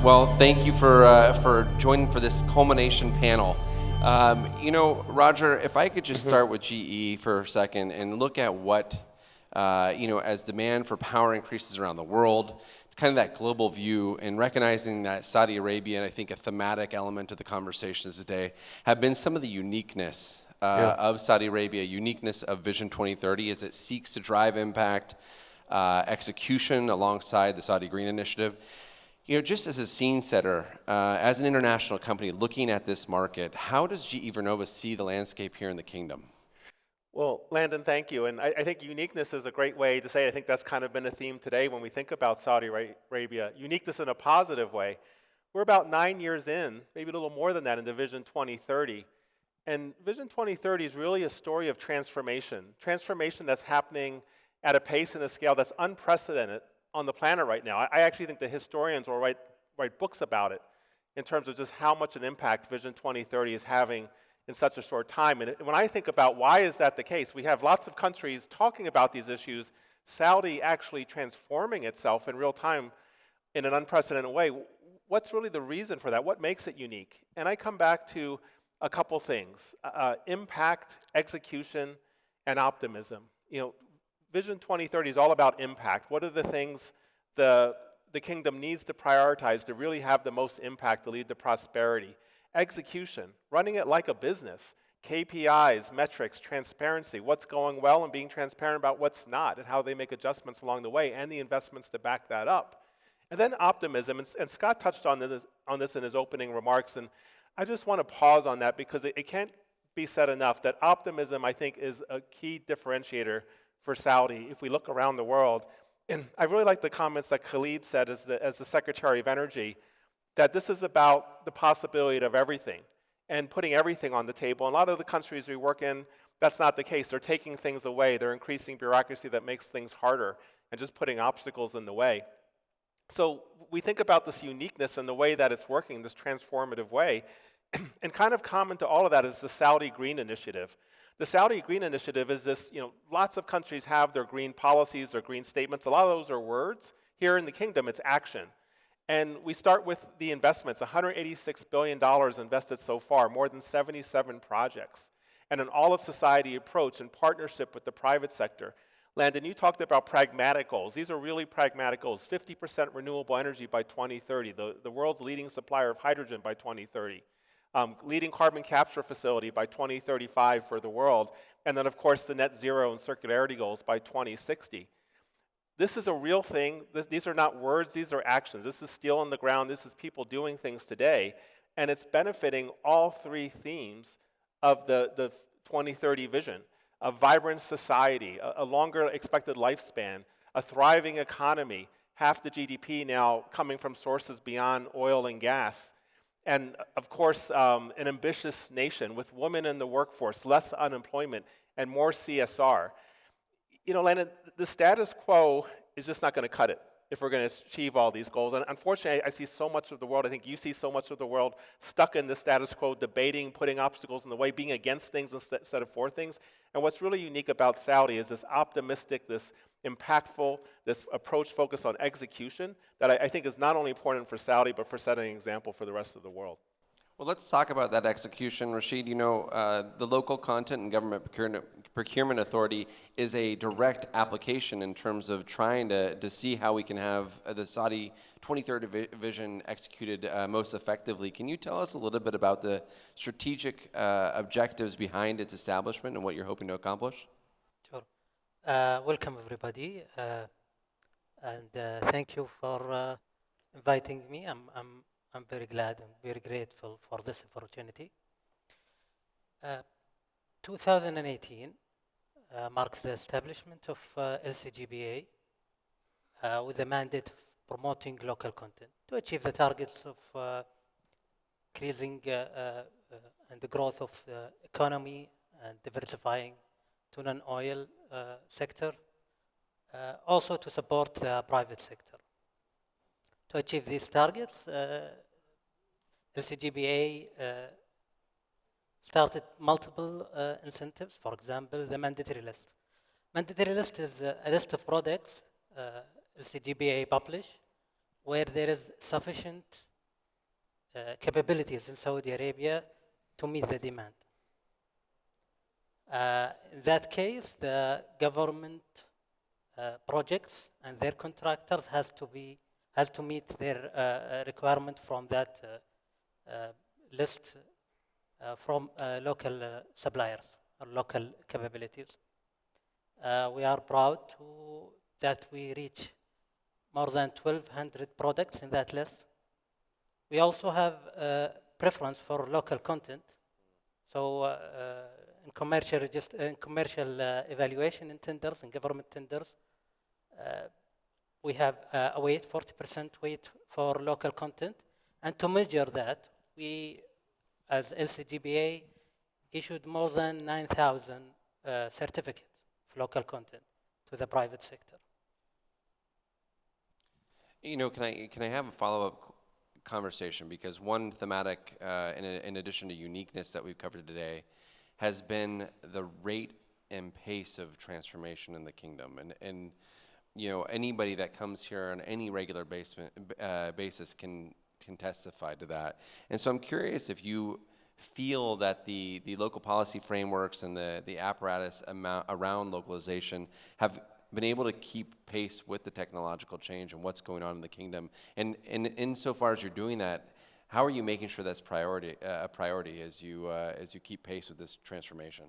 Well, thank you for joining for this culmination panel. Roger, if I could just start with GE for a second and look at what, as demand for power increases around the world, kind of that global view, and recognizing that Saudi Arabia, and I think a thematic element of the conversations today, have been some of the uniqueness of Saudi Arabia, uniqueness of Vision 2030 as it seeks to drive impact, execution alongside the Saudi Green Initiative. Just as a scene setter, as an international company looking at this market, how does GE Vernova see the landscape here in the kingdom? Well, Landon, thank you. And I think uniqueness is a great way to say it. I think that's kind of been a theme today when we think about Saudi Arabia. Uniqueness in a positive way. We're about 9 years in, maybe a little more than that, into Vision 2030. And Vision 2030 is really a story of transformation that's happening at a pace and a scale that's unprecedented on the planet right now. I actually think the historians will write books about it in terms of just how much an impact Vision 2030 is having in such a short time. And when I think about why is that the case, we have lots of countries talking about these issues, Saudi actually transforming itself in real time in an unprecedented way. What's really the reason for that? What makes it unique? And I come back to a couple things, impact, execution, and optimism. Vision 2030 is all about impact. What are the things the kingdom needs to prioritize to really have the most impact to lead to prosperity? Execution, running it like a business. KPIs, metrics, transparency, what's going well and being transparent about what's not and how they make adjustments along the way and the investments to back that up. And then optimism, and Scott touched on this in his opening remarks, and I just want to pause on that because it can't be said enough that optimism, I think, is a key differentiator for Saudi if we look around the world. And I really like the comments that Khalid said as the Secretary of Energy, that this is about the possibility of everything and putting everything on the table. In a lot of the countries we work in, that's not the case. They're taking things away. They're increasing bureaucracy that makes things harder and just putting obstacles in the way. So we think about this uniqueness and the way that it's working, this transformative way, and kind of common to all of that is the Saudi Green Initiative. The Saudi Green Initiative is this, lots of countries have their green policies, their green statements. A lot of those are words. Here in the kingdom, it's action. And we start with the investments, $186 billion invested so far, more than 77 projects, and an all-of-society approach in partnership with the private sector. Landon, you talked about pragmatic goals. These are really pragmatic goals. 50% renewable energy by 2030, the world's leading supplier of hydrogen by 2030. Leading carbon capture facility by 2035 for the world, and then of course the net zero and circularity goals by 2060. This is a real thing. These are not words, these are actions. This is steel on the ground, this is people doing things today, and it's benefiting all three themes of the 2030 vision. A vibrant society, a longer expected lifespan, a thriving economy, half the GDP now coming from sources beyond oil and gas, and of course, an ambitious nation with women in the workforce, less unemployment, and more CSR. Landon, the status quo is just not going to cut it if we're going to achieve all these goals. And unfortunately, I see so much of the world, I think you see so much of the world stuck in the status quo, debating, putting obstacles in the way, being against things instead of for things. And what's really unique about Saudi is this optimistic, this impactful, this approach focused on execution that I think is not only important for Saudi, but for setting an example for the rest of the world. Well, let's talk about that execution. Rashid, the Local Content and Government Procurement Authority is a direct application in terms of trying to see how we can have the Saudi 2030 vision executed most effectively. Can you tell us a little bit about the strategic objectives behind its establishment and what you're hoping to accomplish? Sure. Welcome, everybody, and thank you for inviting me. I'm very glad and very grateful for this opportunity. 2018 marks the establishment of LCGBA with the mandate of promoting local content to achieve the targets of increasing and the growth of the economy and diversifying to non-oil sector, also to support the private sector. To achieve these targets, LCGBA started multiple incentives. For example, the mandatory list. Mandatory list is a list of products LCGBA publish where there is sufficient capabilities in Saudi Arabia to meet the demand. In that case, the government projects and their contractors has to meet their requirement from that list from local suppliers or local capabilities. We are proud that we reach more than 1,200 products in that list. We also have preference for local content. So in commercial evaluation in tenders, in government tenders, we have a weight, 40% weight for local content. And to measure that, we, as LCGBA, issued more than 9,000 certificates of local content to the private sector. You know, can I have a follow-up conversation? Because one thematic, in addition to uniqueness that we've covered today, has been the rate and pace of transformation in the kingdom. And you know, anybody that comes here on any regular basis can testify to that. And so I'm curious if you feel that the local policy frameworks and the apparatus around localization have been able to keep pace with the technological change and what's going on in the kingdom. And insofar as you're doing that, how are you making sure that's a priority as you keep pace with this transformation?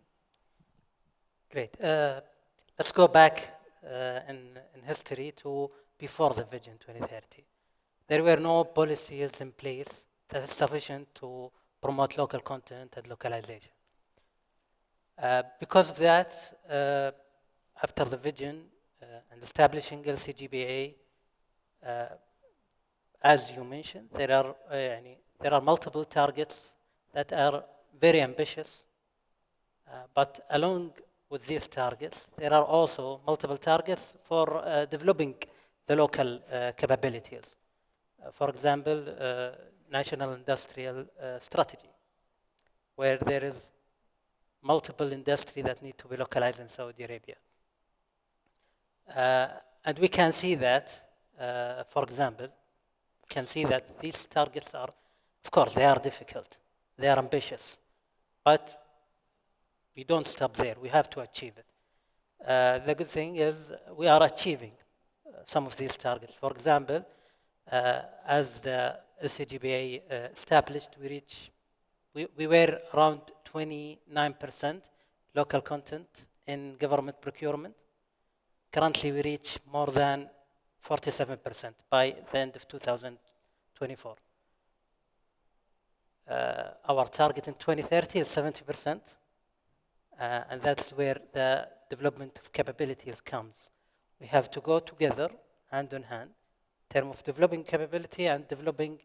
Great. Let's go back in history to before the Vision 2030. There were no policies in place that is sufficient to promote local content and localization. Because of that, after the vision and establishing LCGBA, as you mentioned, there are multiple targets that are very ambitious, but along with these targets, there are also multiple targets for developing the local capabilities. For example, national industrial strategy, where there is multiple industry that need to be localized in Saudi Arabia. And we can see that, for example, we can see that these targets are, of course, they are difficult, they are ambitious, but we don't stop there, we have to achieve it. The good thing is we are achieving some of these targets. For example, as the LCGBA established, we were around 29% local content in government procurement. Currently, we reach more than 47% by the end of 2024. Our target in 2030 is 70%, and that's where the development of capabilities comes. We have to go together, hand in hand, in terms of developing capability and developing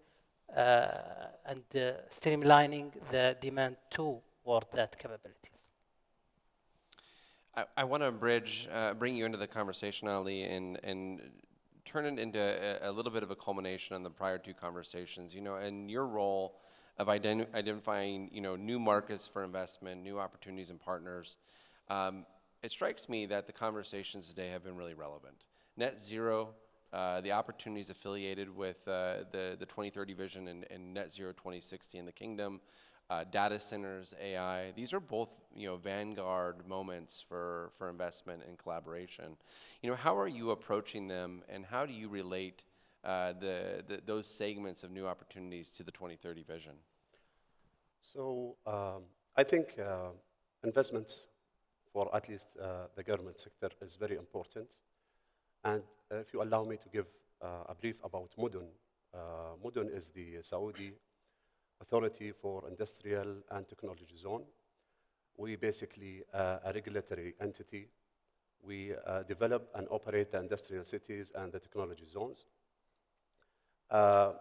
and streamlining the demand toward that capabilities. I want to bring you into the conversation, Ali, and turn it into a little bit of a culmination on the prior two conversations. You know, and your role of identifying, you know, new markets for investment, new opportunities and partners. It strikes me that the conversations today have been really relevant. Net zero, the opportunities affiliated with the 2030 vision and net zero 2060 in the kingdom, data centers, AI. These are both, you know, vanguard moments for investment and collaboration. You know, how are you approaching them, and how do you relate those segments of new opportunities to the 2030 vision? So I think investments for at least the government sector is very important. And if you allow me to give a brief about Mudun. Mudun is the Saudi Authority for Industrial and Technology Zone. We basically a regulatory entity. We develop and operate the industrial cities and the technology zones.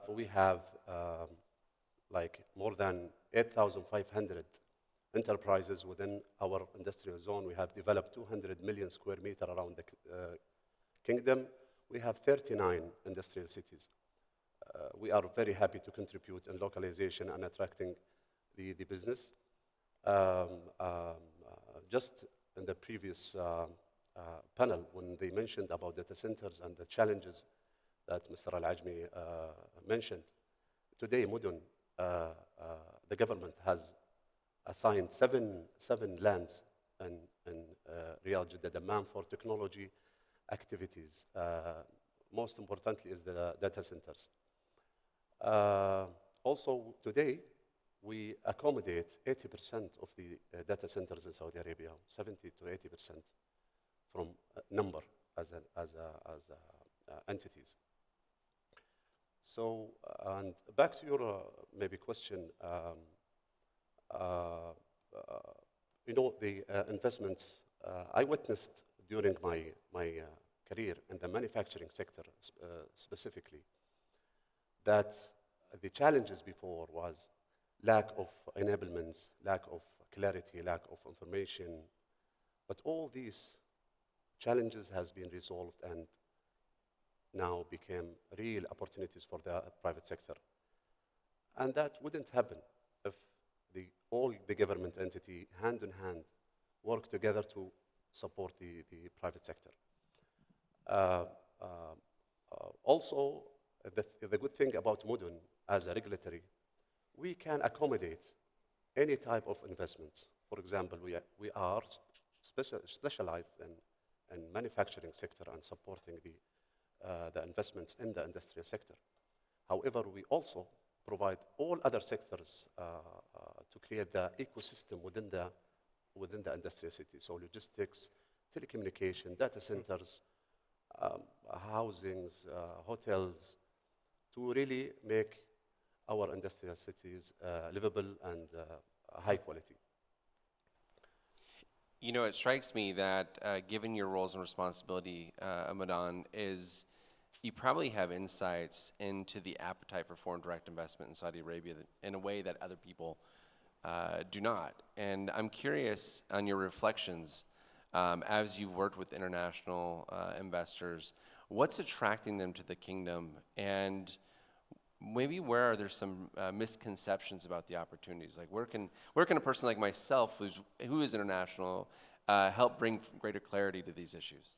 We have like more than 8,500 enterprises within our industrial zone. We have developed 200 million square meters around the kingdom. We have 39 industrial cities. We are very happy to contribute in localization and attracting the business. Just in the previous panel, when they mentioned about data centers and the challenges that Mr. Al-Ajmi mentioned, today Mudun the government has assigned seven lands in Riyadh, Jeddah, Dammam for technology activities. Most importantly is the data centers. Also, today, we accommodate 80% of the data centers in Saudi Arabia, 70 to 80% from number as entities. So, and back to your maybe question, the investments I witnessed during my career in the manufacturing sector specifically, that the challenges before was lack of enablements, lack of clarity, lack of information. But all these challenges has been resolved and now became real opportunities for the private sector. And that wouldn't happen if all the government entity, hand in hand, work together to support the private sector. Also, the good thing about Mudun as a regulatory, we can accommodate any type of investments. For example, we are specialized in manufacturing sector and supporting the investments in the industrial sector. However, we also provide all other sectors to create the ecosystem within the industrial city. So logistics, telecommunication, data centers, housings, hotels, to really make our industrial cities livable and high quality. You know, it strikes me that given your roles and responsibility, Madan, is you probably have insights into the appetite for foreign direct investment in Saudi Arabia in a way that other people do not. And I'm curious on your reflections as you've worked with international investors, what's attracting them to the kingdom, and maybe where are there some misconceptions about the opportunities? Like where can a person like myself, who is international, help bring greater clarity to these issues?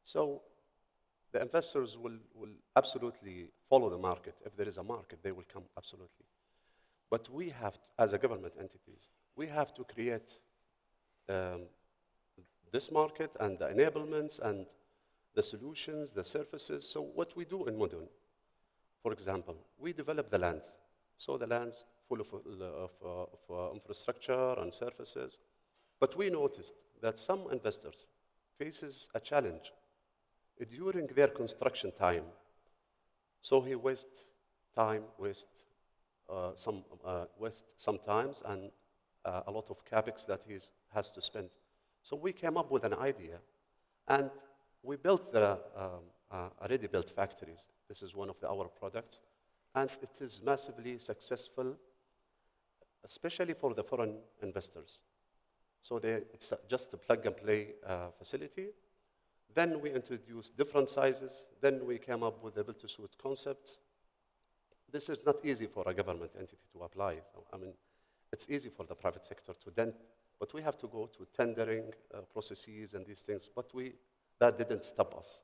So the investors will absolutely follow the market. If there is a market, they will come, absolutely. But we have, as a government entities, we have to create this market and the enablements and the solutions, the services. So what we do in Mudun, for example, we develop the lands. So the lands full of infrastructure and services. But we noticed that some investors faces a challenge during their construction time. So he wastes time, sometimes, and a lot of capex that he has to spend. So we came up with an idea, and we built the already built factories. This is one of our products, and it is massively successful, especially for the foreign investors. So it's just a plug-and-play facility. Then we introduced different sizes. Then we came up with the build-to-suit concept. This is not easy for a government entity to apply. So, I mean, it's easy for the private sector but we have to go to tendering processes and these things, but that didn't stop us.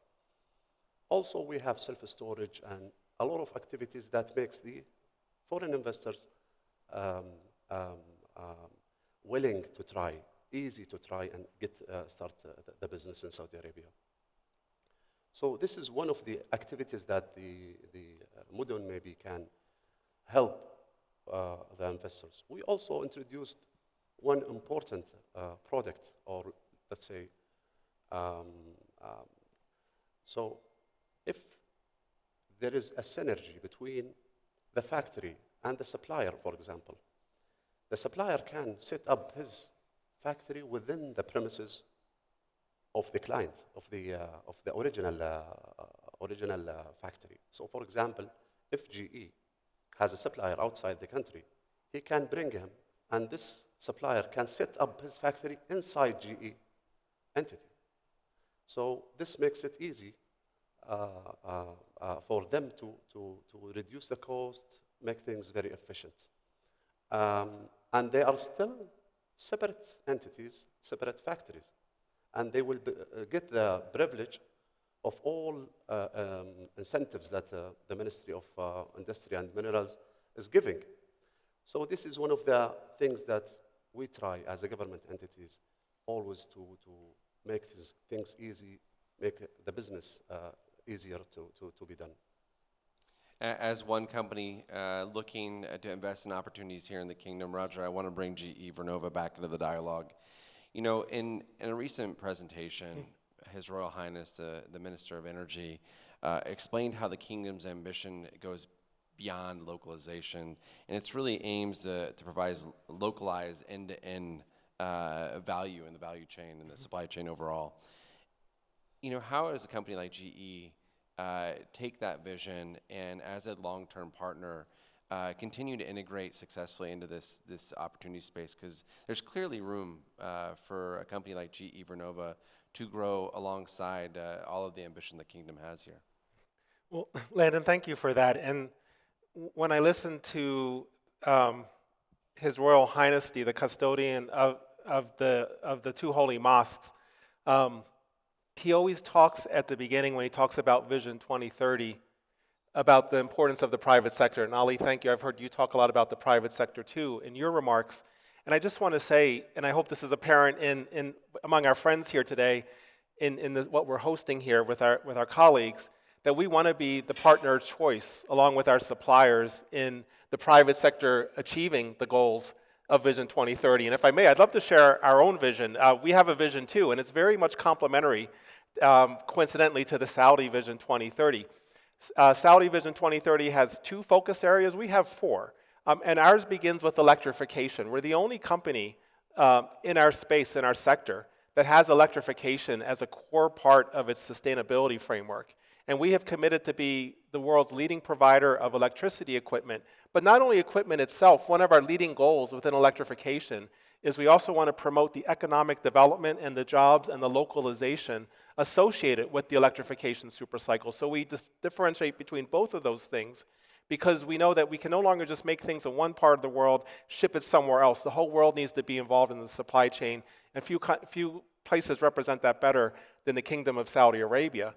Also, we have self-storage and a lot of activities that makes the foreign investors willing to try, easy to try and start the business in Saudi Arabia. So this is one of the activities that the Mudun maybe can help the investors. We also introduced one important product, or let's say, so if there is a synergy between the factory and the supplier, for example, the supplier can set up his factory within the premises of the client, of the original factory. So, for example, if GE has a supplier outside the country, he can bring him, and this supplier can set up his factory inside GE entity. So this makes it easy for them to reduce the cost, make things very efficient. And they are still separate entities, separate factories. And they will get the privilege of all incentives that the Ministry of Industry and Minerals is giving So this is one of the things that we try as a government entities, always to make things easy, make the business easier to be done. As one company looking to invest in opportunities here in the kingdom, Roger, I want to bring GE Vernova back into the dialogue. You know, in a recent presentation, His Royal Highness, the Minister of Energy, explained how the kingdom's ambition goes beyond localization, and it's really aims to provide localized end-to-end value in the value chain and the supply chain overall. You know, how does a company like GE take that vision and, as a long-term partner, continue to integrate successfully into this opportunity space? Because there's clearly room for a company like GE Vernova to grow alongside all of the ambition the kingdom has here. Well, Landon, thank you for that. And when I listen to His Royal Highness, the custodian of the two holy mosques, he always talks at the beginning when he talks about Vision 2030 about the importance of the private sector. And Ali, thank you. I've heard you talk a lot about the private sector too in your remarks. And I just want to say, and I hope this is apparent in among our friends here today, in what we're hosting here with our colleagues, that we want to be the partner of choice along with our suppliers in the private sector achieving the goals of Vision 2030. And if I may, I'd love to share our own vision. We have a vision too, and it's very much complementary, coincidentally, to the Saudi Vision 2030. Saudi Vision 2030 has 2 focus areas. We have 4. And ours begins with electrification. We're the only company in our space, in our sector, that has electrification as a core part of its sustainability framework. And we have committed to be the world's leading provider of electricity equipment. But not only equipment itself, one of our leading goals within electrification is we also want to promote the economic development and the jobs and the localization associated with the electrification supercycle. So we differentiate between both of those things because we know that we can no longer just make things in one part of the world, ship it somewhere else. The whole world needs to be involved in the supply chain, and few places represent that better than the Kingdom of Saudi Arabia.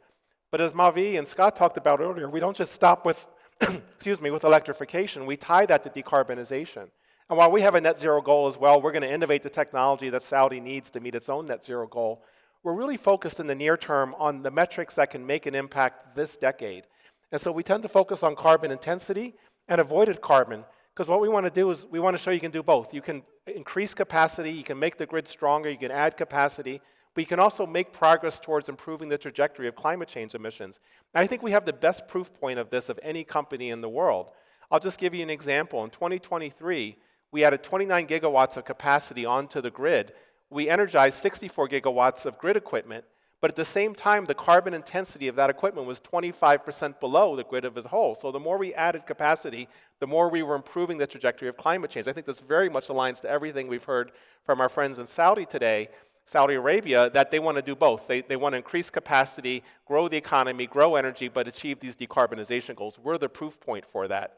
But as Mavi and Scott talked about earlier, we don't just stop with, with electrification. We tie that to decarbonization. And while we have a net zero goal as well, we're going to innovate the technology that Saudi needs to meet its own net zero goal. We're really focused in the near term on the metrics that can make an impact this decade. And so we tend to focus on carbon intensity and avoided carbon, because what we want to do is we want to show you can do both. You can increase capacity, you can make the grid stronger, you can add capacity, but you can also make progress towards improving the trajectory of climate change emissions. And I think we have the best proof point of this of any company in the world. I'll just give you an example. In 2023, we added 29 gigawatts of capacity onto the grid. We energized 64 gigawatts of grid equipment, but at the same time, the carbon intensity of that equipment was 25% below the grid as a whole. So the more we added capacity, the more we were improving the trajectory of climate change. I think this very much aligns to everything we've heard from our friends in Saudi today, Saudi Arabia, that they want to do both. They want to increase capacity, grow the economy, grow energy, but achieve these decarbonization goals. We're the proof point for that.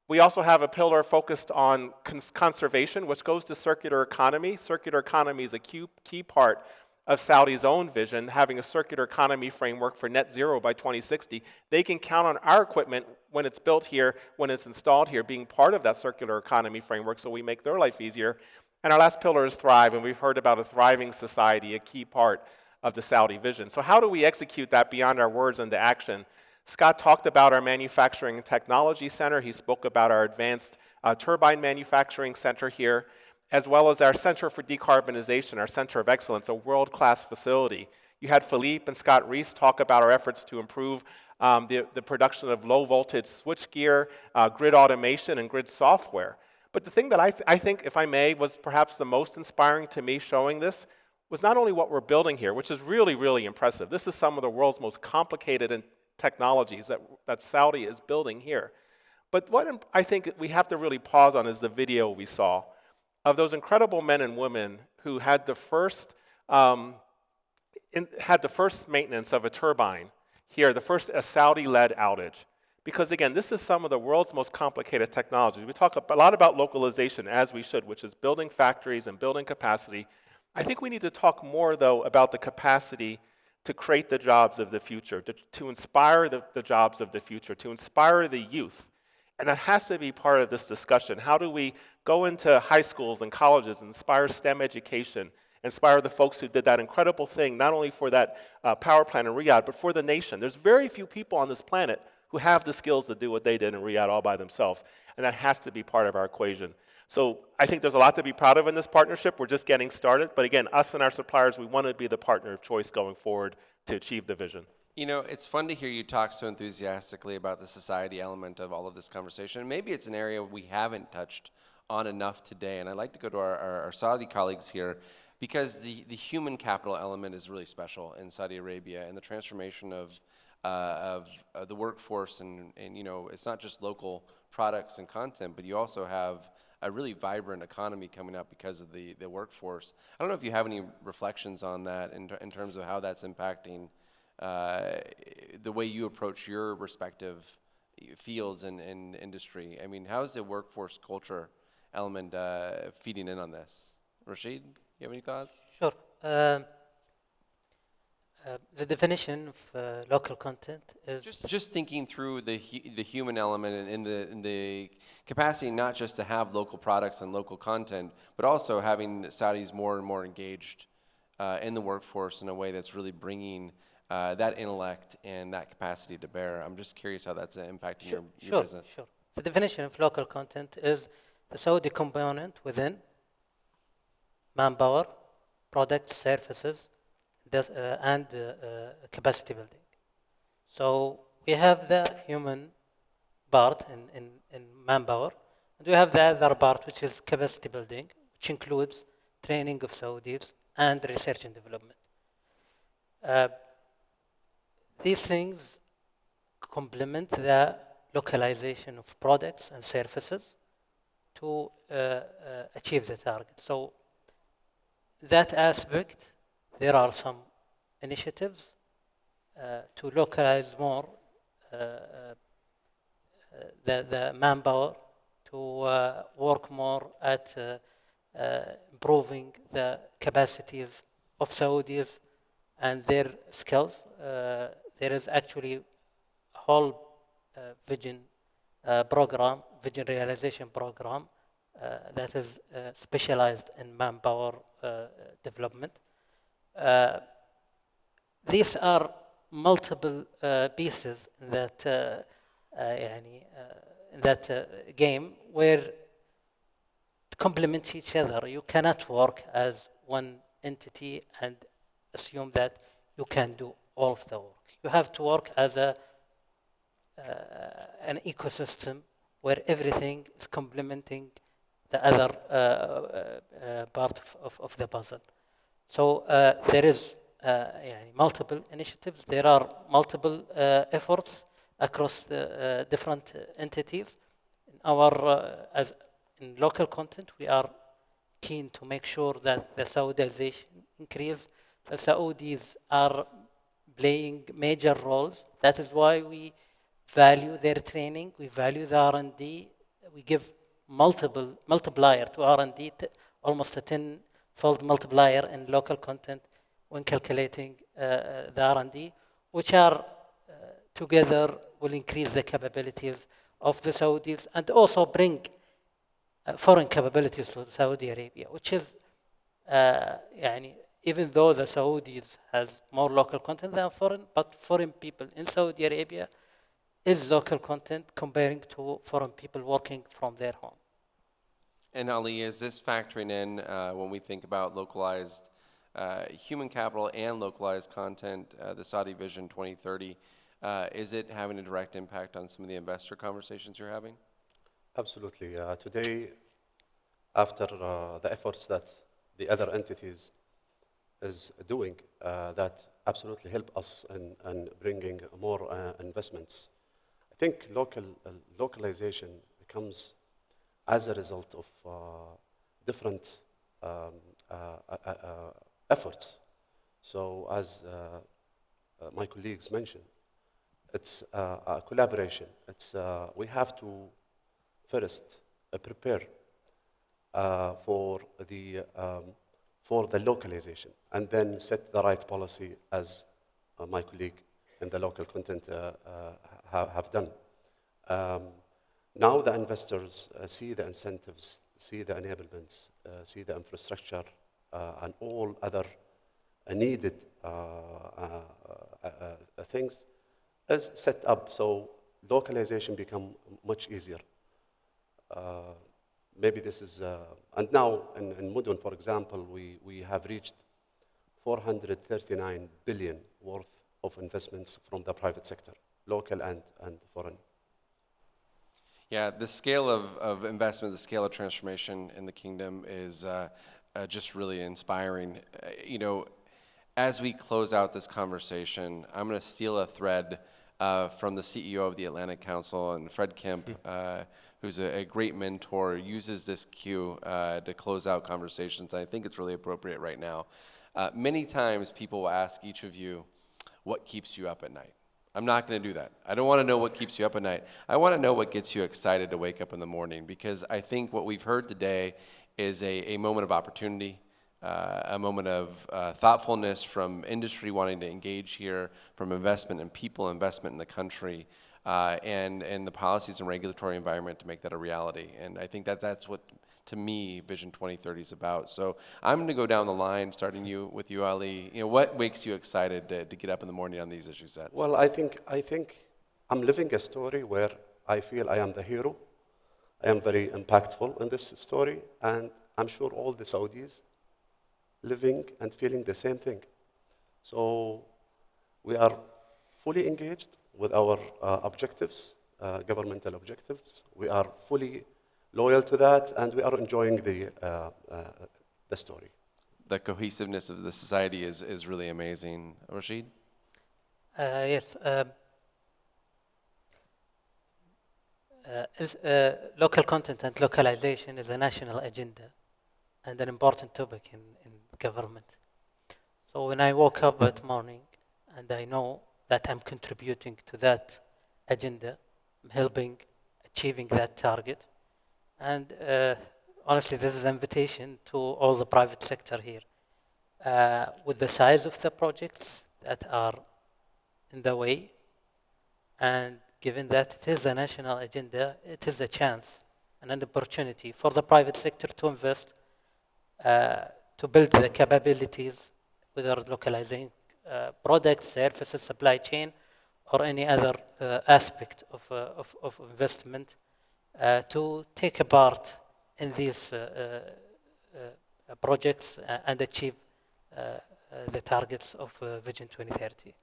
We also have a pillar focused on conservation, which goes to circular economy. Circular economy is a key part of Saudi's own vision, having a circular economy framework for net zero by 2060. They can count on our equipment when it's built here, when it's installed here, being part of that circular economy framework so we make their life easier. And our last pillar is thrive, and we've heard about a thriving society, a key part of the Saudi vision. So how do we execute that beyond our words into action? Scott talked about our Manufacturing and Technology Center. He spoke about our Advanced Turbine Manufacturing Center here, as well as our Center for Decarbonization, our Center of Excellence, a world-class facility. You had Philippe and Scott Reese talk about our efforts to improve the production of low-voltage switchgear, grid automation, and grid software. But the thing that I think, if I may, was perhaps the most inspiring to me showing this was not only what we're building here, which is really, really impressive. This is some of the world's most complicated technologies that Saudi is building here. But what I think we have to really pause on is the video we saw of those incredible men and women who had the first maintenance of a turbine here, a Saudi-led outage. Because again, this is some of the world's most complicated technologies. We talk a lot about localization, as we should, which is building factories and building capacity. I think we need to talk more, though, about the capacity to create the jobs of the future, to inspire the jobs of the future, to inspire the youth. And that has to be part of this discussion. How do we go into high schools and colleges and inspire STEM education, inspire the folks who did that incredible thing, not only for that power plant in Riyadh, but for the nation? There's very few people on this planet who have the skills to do what they did in Riyadh all by themselves, and that has to be part of our equation. So I think there's a lot to be proud of in this partnership. We're just getting started, but again, us and our suppliers, we want to be the partner of choice going forward to achieve the vision. You know, it's fun to hear you talk so enthusiastically about the society element of all of this conversation. And maybe it's an area we haven't touched on enough today. And I'd like to go to our Saudi colleagues here, because the human capital element is really special in Saudi Arabia, and the transformation of the workforce. And, you know, it's not just local products and content, but you also have a really vibrant economy coming up because of the workforce. I don't know if you have any reflections on that in terms of how that's impacting the way you approach your respective fields and industry. I mean, how is the workforce culture element feeding in on this? Rashid, you have any thoughts? Sure. The definition of local content is Just thinking through the human element and the capacity not just to have local products and local content, but also having Saudis more and more engaged in the workforce in a way that's really bringing that intellect and that capacity to bear. I'm just curious how that's impacting your business. Sure. The definition of local content is the Saudi component within manpower, products, services, and capacity building. So we have the human part in manpower, and we have the other part, which is capacity building, which includes training of Saudis and research and development. These things complement the localization of products and services to achieve the target. So that aspect, there are some initiatives to localize more the manpower, to work more at improving the capacities of Saudis and their skills. There is actually a whole vision realization program that is specialized in manpower development. These are multiple pieces that game where to complement each other. You cannot work as one entity and assume that you can do all of the work. You have to work as an ecosystem where everything is complementing the other part of the puzzle. So there is multiple initiatives. There are multiple efforts across the different entities. In local content, we are keen to make sure that the Saudization increase. The Saudis are playing major roles. That is why we value their training. We value the R&D. We give multiplier to R&D, almost a 10-fold multiplier in local content when calculating the R&D, which are together will increase the capabilities of the Saudis and also bring foreign capabilities to Saudi Arabia, which is even though the Saudis has more local content than foreign, but foreign people in Saudi Arabia is local content comparing to foreign people working from their home. And Ali, is this factoring in when we think about localized human capital and localized content, the Saudi Vision 2030, is it having a direct impact on some of the investor conversations you're having? Absolutely. Today, after the efforts that the other entities is doing, that absolutely help us in bringing more investments. I think localization comes as a result of different efforts. So as my colleagues mentioned, it's a collaboration. We have to first prepare for the localization and then set the right policy as my colleague in the local content have done. Now the investors see the incentives, see the enablements, see the infrastructure, and all other needed things is set up, so localization become much easier. Maybe this is, and now in Mudun, for example, we have reached 439 billion worth of investments from the private sector, local and foreign. Yeah, the scale of investment, the scale of transformation in the kingdom is just really inspiring. You know, as we close out this conversation, I'm going to steal a thread from the CEO of the Atlantic Council, and Fred Kemp, who's a great mentor, uses this cue to close out conversations. I think it's really appropriate right now. Many times people will ask each of you, what keeps you up at night? I'm not going to do that. I don't want to know what keeps you up at night. I want to know what gets you excited to wake up in the morning, because I think what we've heard today is a moment of opportunity, a moment of thoughtfulness from industry wanting to engage here, from investment in people, investment in the country, and the policies and regulatory environment to make that a reality. And I think that's what, to me, Vision 2030 is about. So I'm going to go down the line, starting with you, Ali. You know, what makes you excited to get up in the morning on these issue sets? Well, I think I'm living a story where I feel I am the hero. I am very impactful in this story, and I'm sure all the Saudis living and feeling the same thing. So we are fully engaged with our objectives, governmental objectives. We are fully loyal to that, and we are enjoying the story. The cohesiveness of the society is really amazing. Rashid? Yes. Local content and localization is a national agenda and an important topic in government. So when I woke up that morning and I know that I'm contributing to that agenda, I'm helping achieving that target. And honestly, this is an invitation to all the private sector here. With the size of the projects that are in the way, and given that it is a national agenda, it is a chance and an opportunity for the private sector to invest, to build the capabilities, whether localizing products, services, supply chain, or any other aspect of investment, to take a part in these projects and achieve the targets of Vision 2030.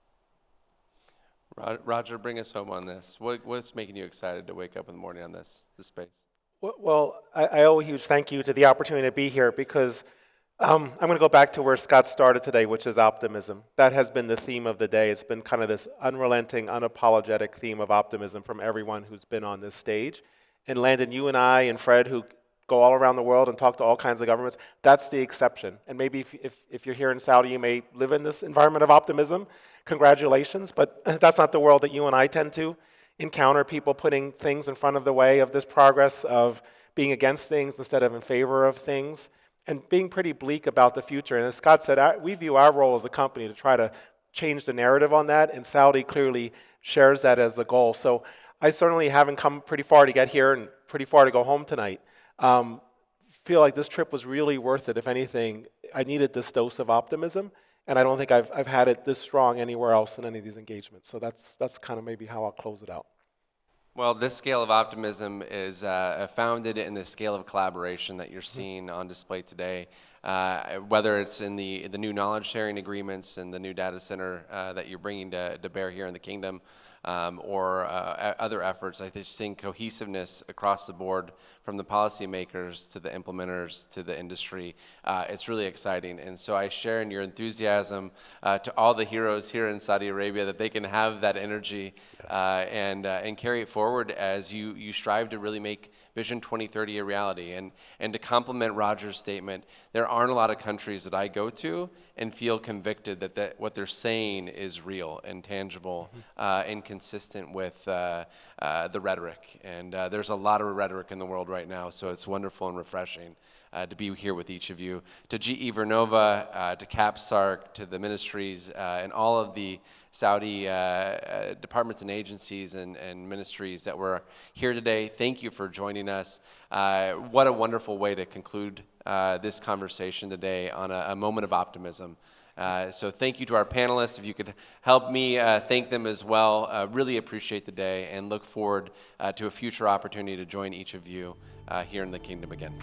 Roger, bring us home on this. What's making you excited to wake up in the morning on this space? Well, I owe a huge thank you to the opportunity to be here, because I'm going to go back to where Scott started today, which is optimism. That has been the theme of the day. It's been kind of this unrelenting, unapologetic theme of optimism from everyone who's been on this stage. And Landon, you and I and Fred, who go all around the world and talk to all kinds of governments, that's the exception. And maybe if you're here in Saudi, you may live in this environment of optimism. Congratulations, but that's not the world that you and I tend to encounter. People putting things in front of the way of this progress, of being against things instead of in favor of things, and being pretty bleak about the future. And as Scott said, we view our role as a company to try to change the narrative on that, and Saudi clearly shares that as the goal. So I certainly haven't come pretty far to get here and pretty far to go home tonight. Feel like this trip was really worth it. If anything, I needed this dose of optimism, and I don't think I've had it this strong anywhere else in any of these engagements. So that's kind of maybe how I'll close it out. Well, this scale of optimism is founded in the scale of collaboration that you're seeing on display today, whether it's in the new knowledge sharing agreements and the new data center that you're bringing to bear here in the kingdom, or other efforts. I just think cohesiveness across the board, from the policymakers to the implementers to the industry, it's really exciting. And so I share in your enthusiasm to all the heroes here in Saudi Arabia, that they can have that energy and carry it forward as you strive to really make Vision 2030 a reality. And to complement Roger's statement, there aren't a lot of countries that I go to and feel convicted that what they're saying is real and tangible and consistent with the rhetoric. And there's a lot of rhetoric in the world right now, so it's wonderful and refreshing to be here with each of you. To GE Vernova, to KAPSARC, to the ministries, and all of the Saudi departments and agencies and ministries that were here today. Thank you for joining us. What a wonderful way to conclude this conversation today on a moment of optimism. So thank you to our panelists. If you could help me thank them as well. Really appreciate the day and look forward to a future opportunity to join each of you here in the kingdom again.